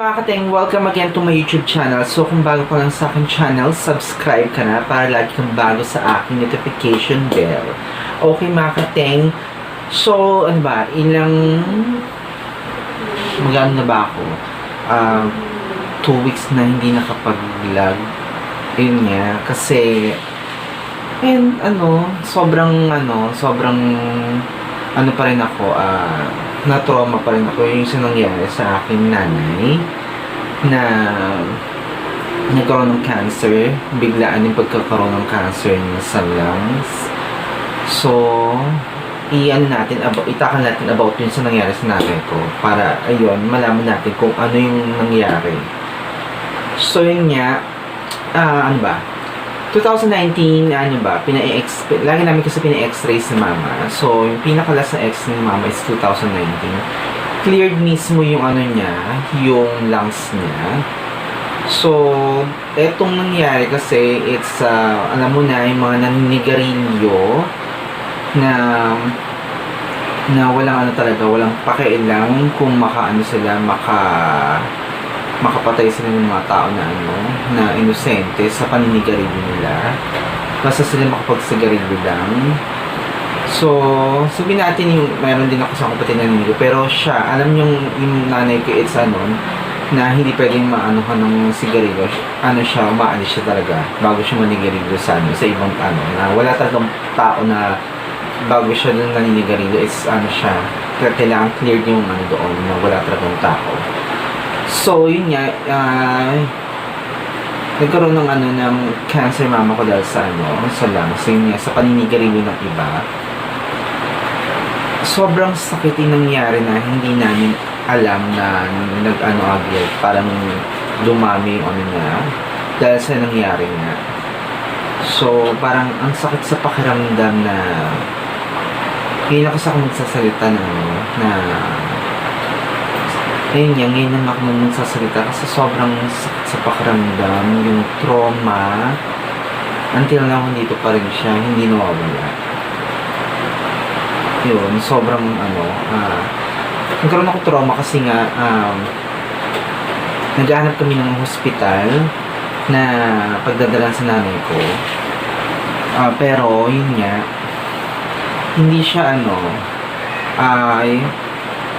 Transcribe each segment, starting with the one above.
mga kateng, welcome again to my YouTube channel. So kung bago ka lang sa aking channel, subscribe ka na para lagi kang bago sa aking notification bell. Okay mga kateng, so ano ba, magano na ba ako? 2 weeks na hindi nakapag-vlog. Yun nga, kasi sobrang pa rin ako, na-trauma pa rin ako yung sinangyari sa aking nanay na nagkaroon ng cancer, biglaan yung pagkakaroon ng cancer niya sa lungs. So, itakan natin about yun sa nangyari sa nanay ko para, ayun, malaman natin kung ano yung nangyari. So, yun nga, 2019, lagi namin kasi pina-x-ray si mama. So, yung pinakalas na x ni mama is 2019. Cleared mismo yung yung lungs niya. So, etong nangyari kasi, it's, alam mo na, yung mga naninigarilyo na walang walang pakialam kung makapatay sila ng mga tao na inosente sa paninigarilyo nila. Basta sila makapagsigarilyo lang. So, sabihin natin mayroon din ako sa kapatid na nilo, pero siya, alam yung nanay ko, it's na hindi pwedeng maanuhan ng sigarilyo. Umaalis siya talaga bago siya manigarilyo sa ibang na wala talagang tao na bago siya dun naninigarilyo, it's siya, kailangan cleared yung doon na wala talagang tao. So, yun nga, nagkaroon ng cancer mama ko dahil sa lungs. Yun nga, sa paninigarilyo ng iba. Sobrang sakit yung nangyari na hindi namin alam na agad. Parang dumami yung niya dahil sa nangyari nga. So, parang ang sakit sa pakiramdam na hindi na kasi ako magsasalita ngayon lang ako magsasalita kasi sobrang sakit sa pakiramdam, yung trauma, until now dito pa rin siya, hindi nawawala. Yun, sobrang nagkaroon ako trauma kasi nga, naghahanap kami ng hospital na pagdadalan sa nanay ko. Pero, yun nga, hindi siya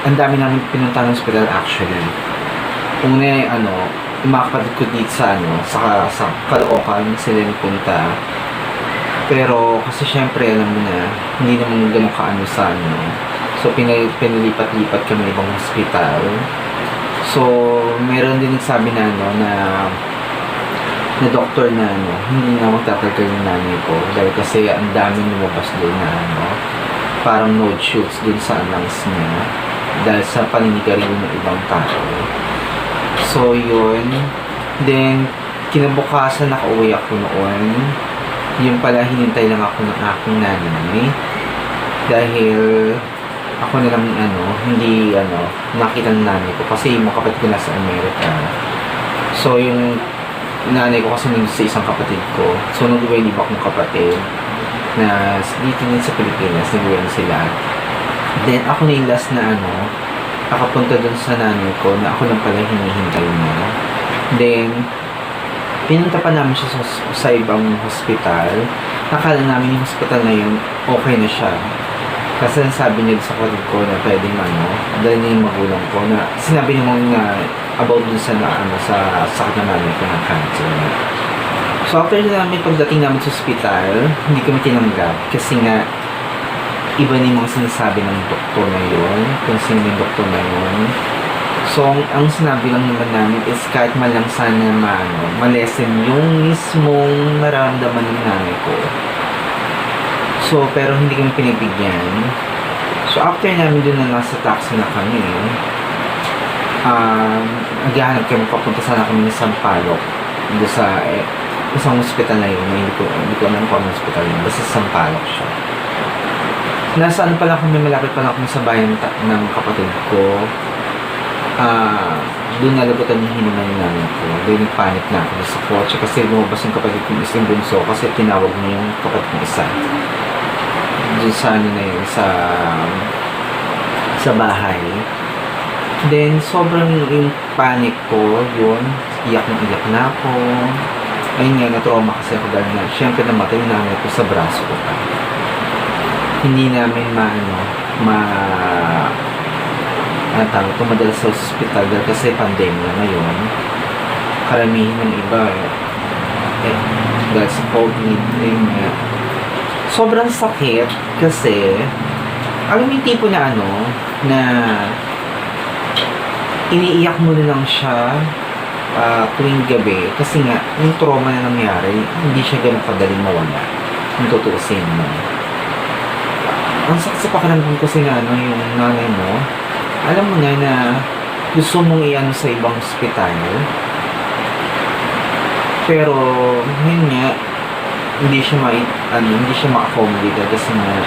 ang dami namin pinunta ng hospital actually. Una yung mga kapatid ko dito sa Caloocan sila punta. Pero kasi syempre alam mo na, hindi naman ganun sa So pinilipat-lipat kami ibang hospital. So meron din nagsabi na na doktor na hindi na magtatagal yung nanay ko dahil kasi ang daming lumabas doon na parang node shoots dun sa lungs niya dahil sa paninigarilyo ng ibang tao. So, yun. Then, kinabukasan nakauwi ako noon. Yung pala, hinintay lang ako ng aking nanay. Dahil, ako na lang, hindi, nakita ng nanay ko. Kasi yung mga kapatid ko nasa Amerika. So, yung nanay ko kasi nandun sa isang kapatid ko. So, nag-uwi din akong kapatid na dito din sa Pilipinas. Nag-uwi sila. Then, ako na yung last na nakapunta dun sa nanay ko na ako lang pala hinihintay niya. Then, pinunta pa namin siya sa ibang hospital. Nakala namin yung hospital na yun, okay na siya. Kasi sabi niya sa kapatid ko na pwedeng dahil niya yung magulang ko na sinabi niya na about dun sa sakit na nanay ko ng cancer. So, after namin pagdating namin sa hospital, hindi kami tinanggap kasi nga iba na yung mga sinasabi ng doktor na yun, kung sino yung doktor na yun. So, ang sinabi lang naman namin is kahit man lang sana malesen yung mismong nararamdaman ng nanay ko. So, pero hindi kami pinibigyan. So, after namin dun na nasa taxi na kami, naghahanap kami, papunta sana kami ng Sampaloc. Doon sa isang hospital na yun, hindi ko alam kung anong hospital yun, basta Sampaloc siya. Nasaan pala kami, malapit pala kami sa bayan ng kapatid ko. Doon nalabutan yung hininga ng nanay ko. Doon nagpanik na ako sa kotse kasi lumabas yung kapatid kong isang bunso kasi tinawag niya yung kapatid kong isa. Doon sa sa bahay. Then, sobrang yung panic ko, yun, iyak na ako. Ayun nga, na-trauma kasi ako dahil nga, syempre namatay yung nanay ko sa braso ko pa. Hindi namin tumadala sa ospital dahil kasi pandemya ngayon. Karamihan ng iba, dahil sa COVID, ayun nga. Sobrang sakit kasi, alam mo yung tipo na na iniiyak mo na lang siya tuwing gabi kasi nga yung trauma na nangyari hindi siya ganun kadaling mawala kung tutuusin mo. Ang sakit sa pakiramdam kasi na yung nanay mo, alam mo na gusto mong sa ibang ospital, pero yun nga hindi siya ma-accommodate kasi nga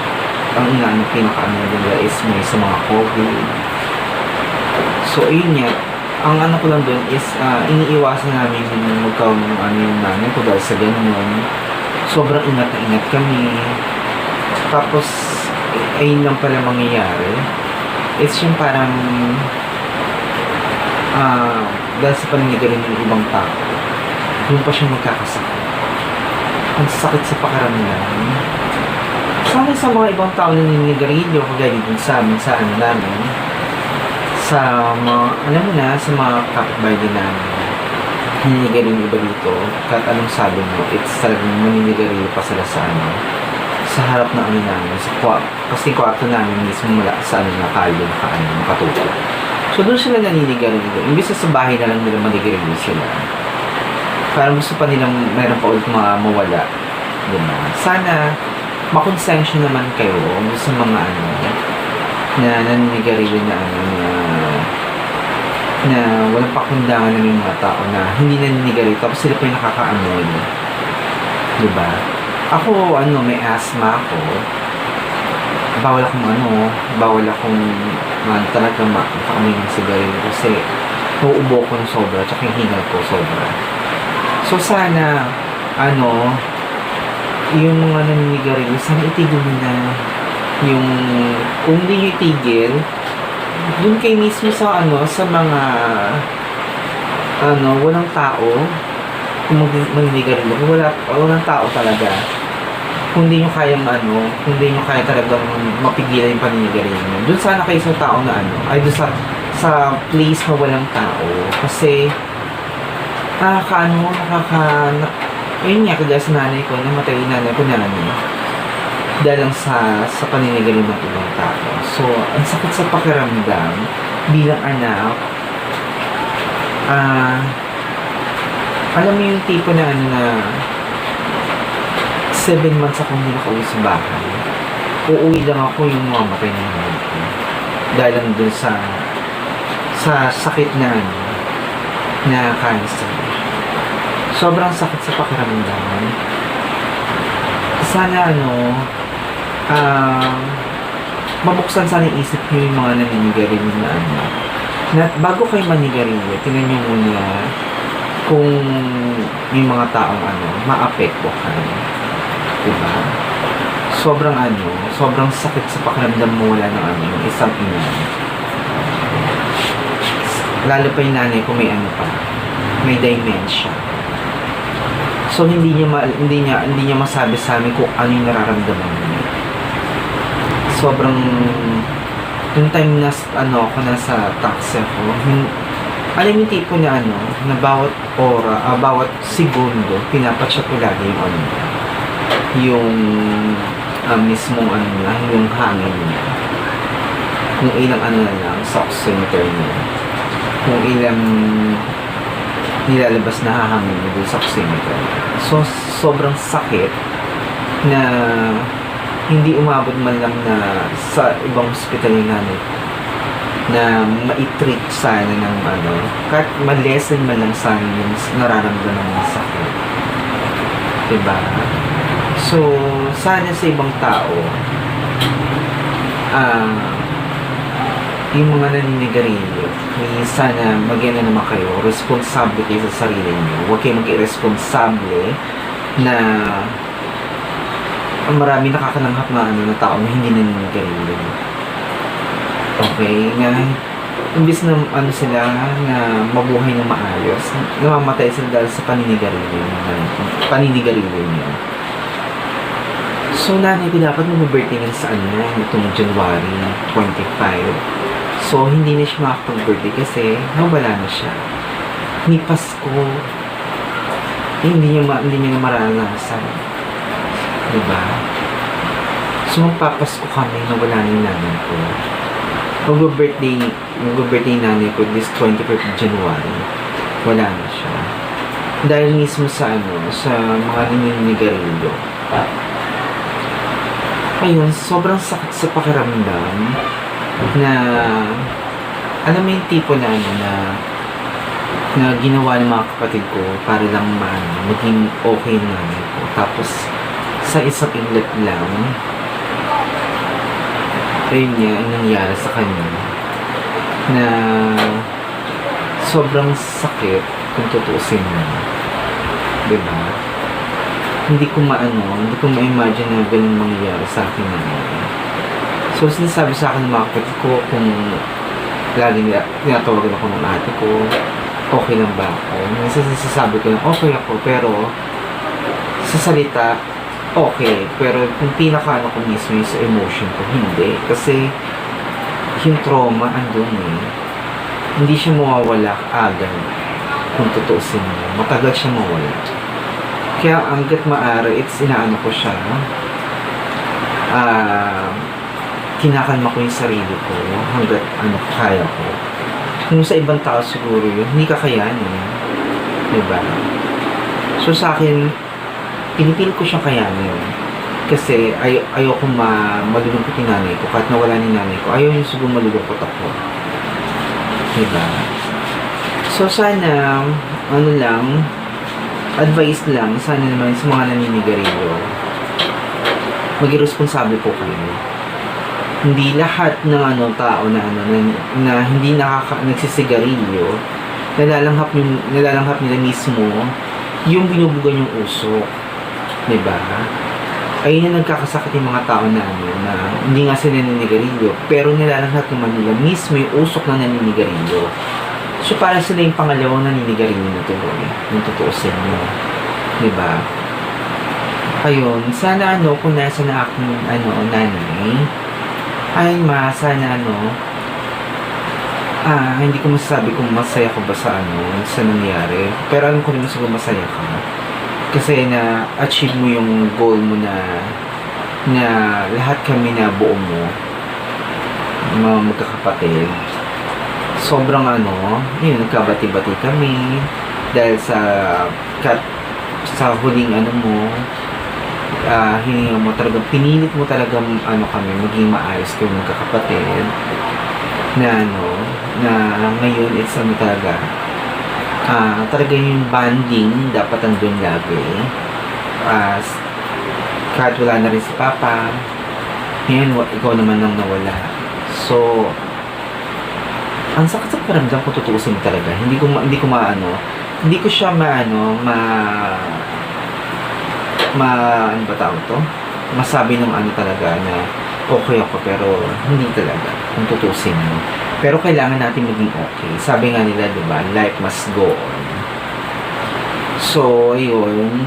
ang pinaka-nila is may sa mga COVID. So, ayun nga, ang ko lang doon is, iniiwasan namin magkaroon ng yung nanay ko dahil sa ganun. Sobrang ingat na ingat kami. Tapos, ayun lang pala mangyayari. It's yung parang, dahil sa paninigarin ng ibang tao, doon pa siya magkakasakit. Ang sakit sa pakaramdam. Sana sa mga ibang tao na naninigarilyo, kagaya din sa amin, sa namin, sa mga, sa mga kapitbahay din namin, naninigarilyo iba dito, kahit anong sabi mo, it's talagang naninigarilyo pa sila sa harap ng namin, kasi kwarto namin mismo mula sa na kalyo, nakatutok. So, doon sila naninigarilyo. Imbis sa bahay na lang nila manigarilyo sila. Parang gusto pa nilang meron pa ulit mga mawala. Diba? Sana, makonsensya naman kayo sa mga na naninigarilyo na walang pakundangan ng mga tao na hindi naninigarilyo tapos sila pa yung nakakaamoy. Diba? Ako, may asthma ako. Bawal akong talaga makaamoy ng sigarilyo kasi nauubo ko ng sobra tsaka yung hingal ko sobra. So, sana, yung mga naninigarilyo, sana itigil na yung, kung hindi nyo itigil, dun kayo mismo sa mga, walang tao, kung maninigarilyo, walang tao talaga. Kung hindi nyo kaya talagang mapigilan yung paninigarilyo, dun sana kayo sa tao na dun sa place na walang tao. Kasi, ayun nga, kagaya sa nanay ko, namatay yung nanay ko dahil lang sa paninigarilyo ng ibang tao. So, ang sakit sa pakiramdam bilang anak, alam mo yung tipo na 7 months akong hindi nakauwi sa bahay. Uuwi lang ako yung mamatay ng nanay ko. Dahil lang dun sa sakit na cancer. Sobrang sakit sa pakiramdam. Sana mabuksan sana yung isip nyo yung mga naninigarilyo na bago kayo manigarilyo, tingnan nyo muna kung yung mga taong maapekto ka. Diba? Sobrang sakit sa pakiramdam mo wala ng isang ina. Lalo pa yung nanay ko may dementia. So hindi niya masabi sa amin kung ano yung nararamdaman niya. Sobrang yung time na ako nasa taxi ako, alam yung tipo na na bawat bawat segundo pinapachat ko lagi yung mismong yung hangin niya. Kung ilang na lang sa oximeter niya. Kung ilang nilalabas na hahangin mo sa oximeter. So, sobrang sakit na hindi umabot man lang na sa ibang hospital yung nanay na ma-treat sana ng kahit ma-lessen man lang sana yung nararamdaman ng sakit. Diba? So, sana sa ibang tao yung mga naninigarilyo, sana magyan naman kayo, responsable kayo sa sarili niyo. Huwag kayo mag-irresponsable na marami nakakananghap na tao na hindi naninigarilyo. Okay? imbis na ano sila na mabuhay ng maayos, namamatay sila dahil sa paninigarilyo niya. So, nanay ko dapat mag-birthday nga sa itong January 25. So, hindi na siya makakapag-birthday kasi nawala na siya. Ni Pasko, hindi niya na maranasan. Diba? So, magpapasko kami na wala na yung nanay ko. Mag-birthday nanay ko this 25th January. Wala na siya. Dahil mismo sa sa mga naninigarilyo. Ayun, sobrang sakit sa pakiramdam na alam mo yung tipo na na ginawa ng mga kapatid ko para lang maging okay na nanay ko. Tapos sa isang inlet lang, ayun niya ang nangyari sa kanya na sobrang sakit kung tutuusin mo. Diba? Hindi ko ma-imagine na ganun mangyayari sa akin na. So, sinasabi sa akin ng mga kapatid ko kung lagi tinatawagan ako ng ate ko, okay lang ba ako? Minsan nasasabi ko na okay ako, pero sa salita, okay. Pero kung pinaka ko mismo yung sa emotion ko, hindi. Kasi yung trauma andun eh. Hindi siya mawawala agad kung tutuusin mo. Matagal siya mawala. Kaya hanggat maaari, ko siya. Kinakalma ko yung sarili ko hanggat kaya ko. Kung sa ibang tao siguro yun, hindi kakayanin. Diba? So sa akin, pinipilit ko siyang kayanin. Kasi ayoko malulungkot yung nanay ko. Kahit nawala ni nanay ko, ayaw yung siguro malulungkot ako. Diba? So sana, advice lang, sana naman sa mga naninigarilyo, maging responsable po kayo. Hindi lahat ng tao na hindi nagsisigarilyo, nalalanghap nila mismo yung binubugan yung usok. Diba? Ayun yung nagkakasakit yung mga tao na hindi nga sila naninigarilyo, pero nilalanghap naman nila mismo yung usok na naninigarilyo. So, parang sila yung pangalawang naninigarilyo na tuloy. Yung tutuusin mo. Diba? Ayun, sana kung nasa na aking nanay, ay sana hindi ko masasabi kung masaya ko ba sa sa nangyari. Pero alam ko naman siguro masaya ka. Kasi na-achieve mo yung goal mo na lahat kami na buo mo, mga magkakapatid. Sobrang nagkabati-bati kami dahil sa huling hininga mo talagang, pinilit mo talagang kami maging maayos kami magkakapatid na ngayon it's talaga yung bonding dapat andun lagi kahit wala na rin si Papa ngayon ikaw naman ang nawala. So ang sakit sa pakiramdam ko tutuusin talaga. Hindi ko siya masabi ng talaga na okay ako, pero hindi talaga kung tutuusin mo. Pero kailangan natin maging okay. Sabi nga nila, diba, life must go on. So, ayun.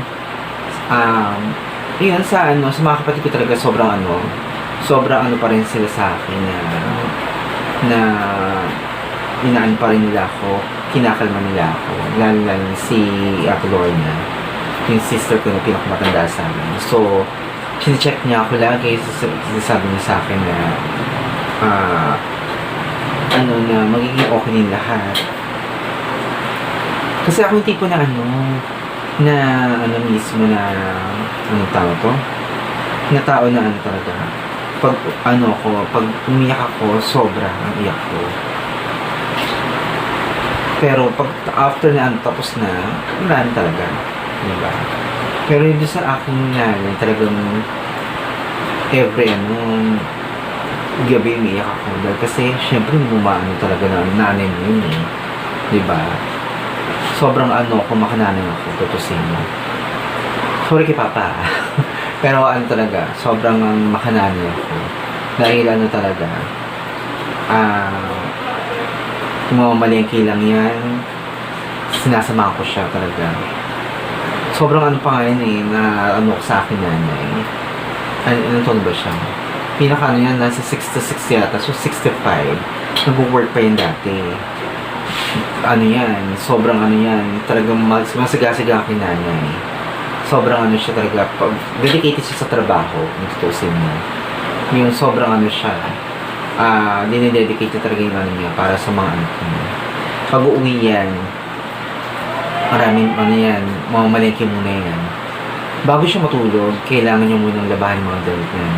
Yun sa mga kapatid ko talaga sobrang pa rin sila sa akin na inaan pa rin nila ako, kinakalma nila ako, lalo si Ate Lorna, yung sister ko na pinakamatanda sa amin. So, sinicheck niya ako lagi, sinasabi niya sa akin na na magiging okay din lahat. Kasi ako yung tipo na mismo na tao to? Na tao na talaga. Pag umiyak ako, sobra ang iyak ko. Pero pag after tapos na, wala na talaga. Diba? Pero hindi sa aking nanay, talagang every gabi umiyak ako. Dahil kasi, syempre, talaga na nanay mo yun eh. Diba? Sobrang makananay ako, tutusin mo. Sorry kay Papa. Pero talaga, sobrang makananay ako. Dahil talaga, Mamalengke lang yan. Sinasama ko siya talaga. Sobrang ano pa nga yun na ano ko sa akin nanay. Anong taon ba siya? Pinaka ano yan, nasa 66 yata. So 65. Nag-work pa yun dati. Ano yan, sobrang ano yan. Talagang masiga-siga akin nanay. Sobrang ano siya talaga. Dedicated siya sa trabaho. Natutusin mo. Yung sobrang ano siya. Dinededicate niya talaga yung ano niya para sa mga anak niya. Pag uuwi yan, maraming ano yan, mamamalengke muna yan. Bago siya matulog, kailangan niya munang labahan yung mga damit niya.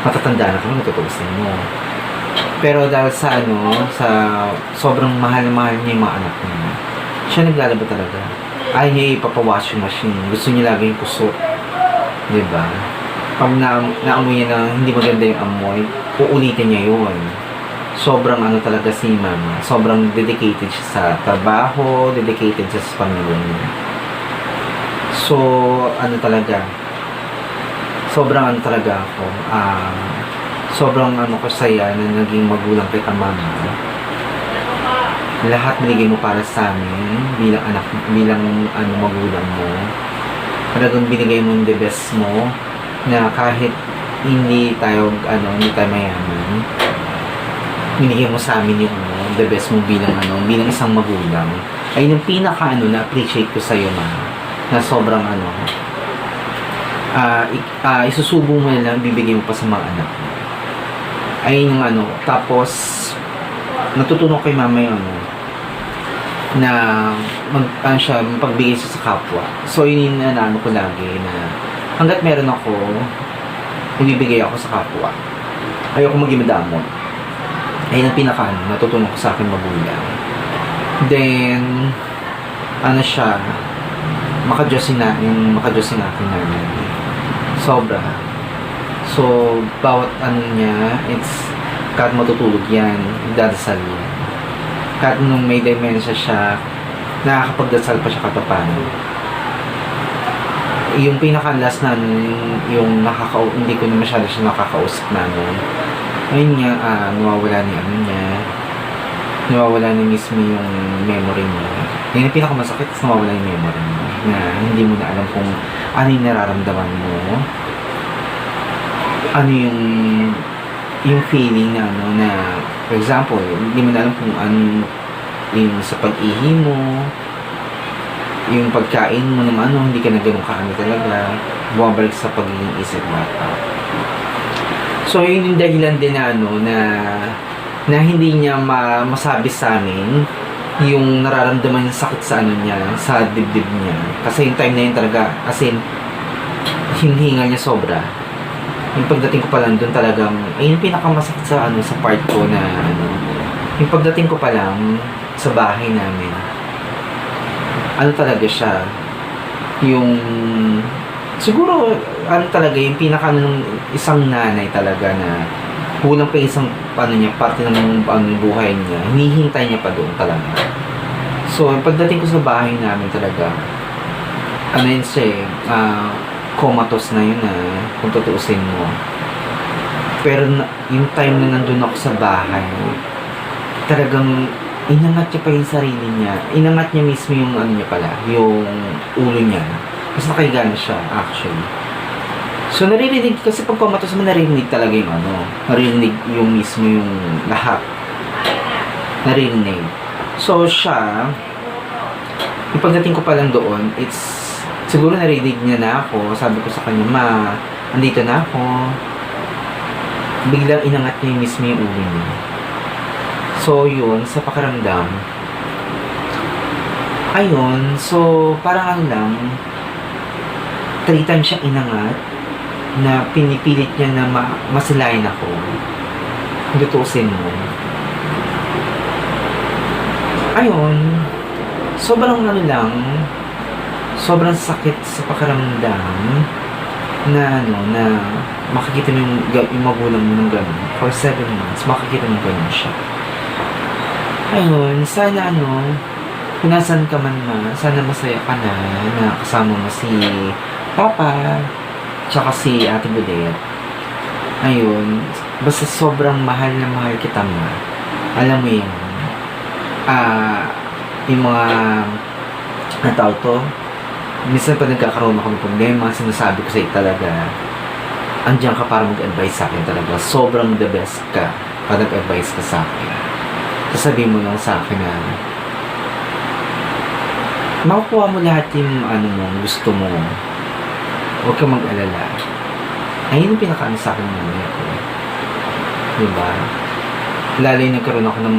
Matatanda na kami, natutusin mo. Pero dahil sa ano, sa sobrang mahal na mahal niya yung mga anak niya, siya naglalaba talaga. Ayaw niya ipapawashing machine. Gusto niya lagi yung kusot. Diba? Pag naamoy niya na hindi maganda yung amoy, uulitin niya yun. Sobrang ano talaga si mama. Sobrang dedicated siya sa trabaho, dedicated siya sa pamilya niya. So, ano talaga, sobrang ano talaga ako, sobrang ano ko saya na naging magulang kay mama. Lahat binigay mo para sa amin, bilang anak, bilang ano, magulang mo. Talagang binigay mo yung the best mo, na kahit hindi tayo mayaman, binigay mo sa amin yung the best mo bilang bilang isang magulang. Ay yung pinaka na appreciate ko sa iyo, ma, na sobrang isusubo mo na lang, bibigay mo pa sa mga anak mo. Ay yung tapos natutunan kay mama yung na magbigay siya sa kapwa. So yun yung ko lagi na hanggat meron ako, ibibigay ako sa kapwa. Ayoko maging madamot. Ayun ang pinaka natutunan ko sa akin magulang. Then, siya, makadyosin akin namin. Sobra. So, bawat niya, it's, kahit matutulog yan, dadasal yan. Kahit nung may dementia siya, nakakapagdasal pa siya katapano. Yung pinaka-last na yung hindi ko na masyado siya nakakausap na ayun nga, nawawala ni nawawala ni mismo yung memory niya. Yun yung pinakamasakit, nawawala yung memory niya, na hindi mo na alam kung ano yung nararamdaman mo, ano yung feeling na na, for example, hindi mo na alam kung ano yung sa pag-ihi mo, yung pagkain mo naman, hindi ka na ganun kaano talaga, bumabalik sa pagiging isip bata. So, yun yung dahilan din na hindi niya masabi sa amin yung nararamdaman yung sakit sa niya, sa dibdib niya. Kasi yung time na yun talaga, kasi hinihingal niya sobra. Yung pagdating ko pa lang doon talagang, yung pinakamasakit sa sa part ko na yung pagdating ko pa lang sa bahay namin, talaga siya, yung siguro talaga yung pinaka nung isang nanay talaga na kulang pa isang parte ng buhay niya, hinihintay niya pa doon talaga. So pagdating ko sa bahay namin talaga, yun siya comatose na yun kung tutuusin mo. Pero yung time na nandun ako sa bahay, talagang inangat niya pa yung sarili niya. Inangat niya mismo yung niya pala, yung ulo niya. Mas nakahiga na siya, actually. So, naririnig, kasi pag comatose mo, naririnig talaga yung naririnig yung mismo yung lahat. Naririnig. So, siya, yung pagdating ko pa lang doon, siguro naririnig niya na ako. Sabi ko sa kanya, ma, andito na ako. Biglang inangat niya yung mismo yung ulo niya. So, yun, sa pakiramdam. Ayun, so, parang lang, 3 times siya inangat, na pinipilit niya na masilayan ako. Dutusin mo. Ayun, sobrang sobrang sakit sa pakiramdam, na na makikita mo yung magulang mo ng gano'n. For 7 months, makikita mo gano'n siya. Ayun, sana kung nasan ka man sana masaya ka na kasama mo si Papa, tsaka si Ate Budet. Ayun, basta sobrang mahal na mahal kita, ma. Alam mo yan. yung mga, ang tawag to, minsan pa nagkakaroon ako ng problema, sinasabi ko sa iyo talaga, andiyan ka para mag-advise sa akin talaga. Sobrang the best ka para nag-advise ka sa akin. Sasabihin mo lang sa akin na makukuha mo lahat yung ano mo, gusto mo. Huwag kang mag-alala. Ayun yung pinaka-ano sa akin ng nanay ko. Diba? Lalo yung nagkaroon ako ng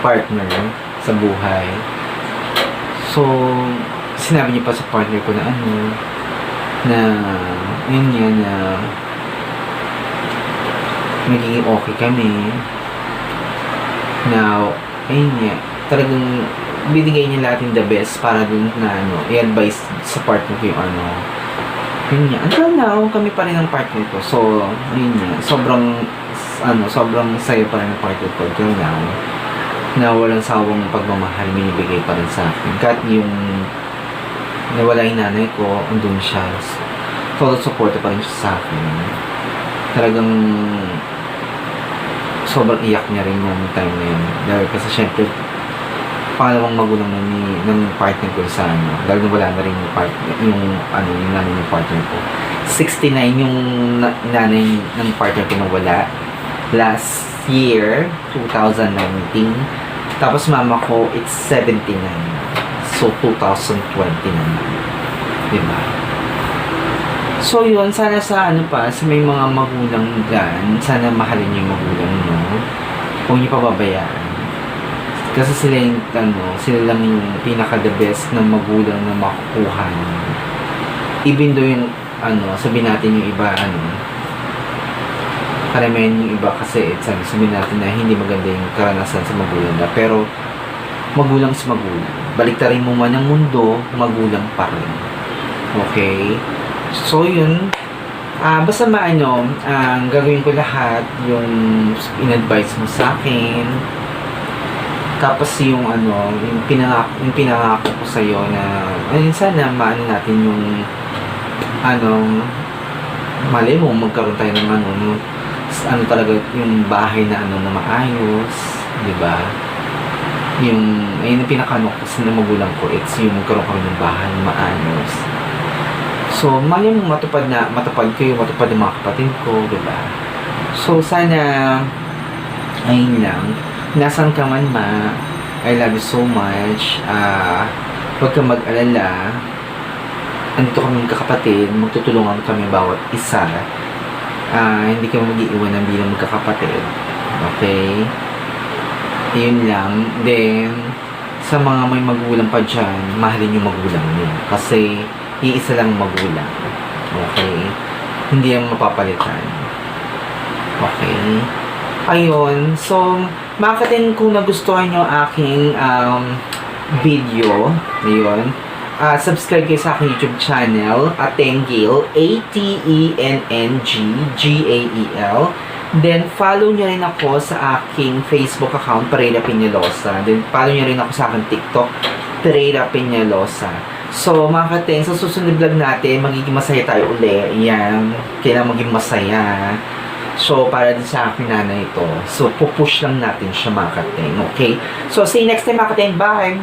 partner sa buhay. So, sinabi niya pa sa partner ko na yun nga na magiging okay kami. Now, ayun nga, talagang binigay niya lahat yung the best para dun na i-advise sa partner ko yung yun nga, until now, kami pa rin ang partner ko. So, yun nga, sobrang sayo pa rin ang partner ko until now, na walang sawang pagmamahal binibigay pa rin sa akin. Kahit yung nawala yung nanay ko, andun siya. Solid support pa rin siya sa akin. Talagang sobrang iyak niya rin yung time na yun. Dahil kasi syempre, pangalawang magulang na ng partner ko sa dahil wala na rin yung partner, yung nanay ng partner ko. 69 yung nanay ng partner ko na wala. Last year, 2019. Tapos mama ko, it's 79. So, 2020 naman. Diba? So, yun. Sana sa sa may mga magulang dyan, sana mahalin niyo yung magulang nyo. Huwag niyo pababayaan. Kasi sila yung, sila lang yung pinaka-the best na magulang na makukuha nyo. Even though yung, sabihin natin yung iba, karamihan yung iba kasi sabihin natin na hindi maganda yung karanasan sa magulang na. Pero, magulang sa magulang. Baliktarin mo man ang mundo, magulang pa rin. Okay? So, yun. Basta ang gagawin ko lahat, yung in-advise mo sa akin. Tapos yung pinangako ko sa'yo na, sana natin yung, malay mo, magkaroon tayo ng talaga yung bahay na na maayos, di ba? Ayun yung pinakano ko sa magulang ko, it's yung magkaroon kami ng bahay na maayos. So, malay mo matupad kayo, matupad ng mga kapatid ko, di ba? So, sana, ayun lang, nasan ka man I love you so much. Huwag kang mag-alala. Andito kami magkakapatid, magtutulungan kami bawat isa. Hindi kami mag-iiwan ng bilang magkakapatid. Okay? Yun lang. Then, sa mga may magulang pa dyan, mahalin yung magulang niyo. Kasi, iisa lang magulang. Okay? Hindi yung mapapalitan. Okay? Ayun. So, mga katin, kung nagustuhan nyo aking video, ayun, subscribe kayo sa aking YouTube channel, Atengil, Atennnggael. Then, follow nyo rin ako sa aking Facebook account, Pereira Peñalosa. Then, follow nyo rin ako sa aking TikTok, Pereira Peñalosa. So, mga katin, sa susunod vlog natin, magiging masaya tayo uli. Yan, kailangan maging masaya. So, para din sa aking nanay ito. So, pupush lang natin siya, mga kating. Okay? So, see you next time, mga kating. Bye!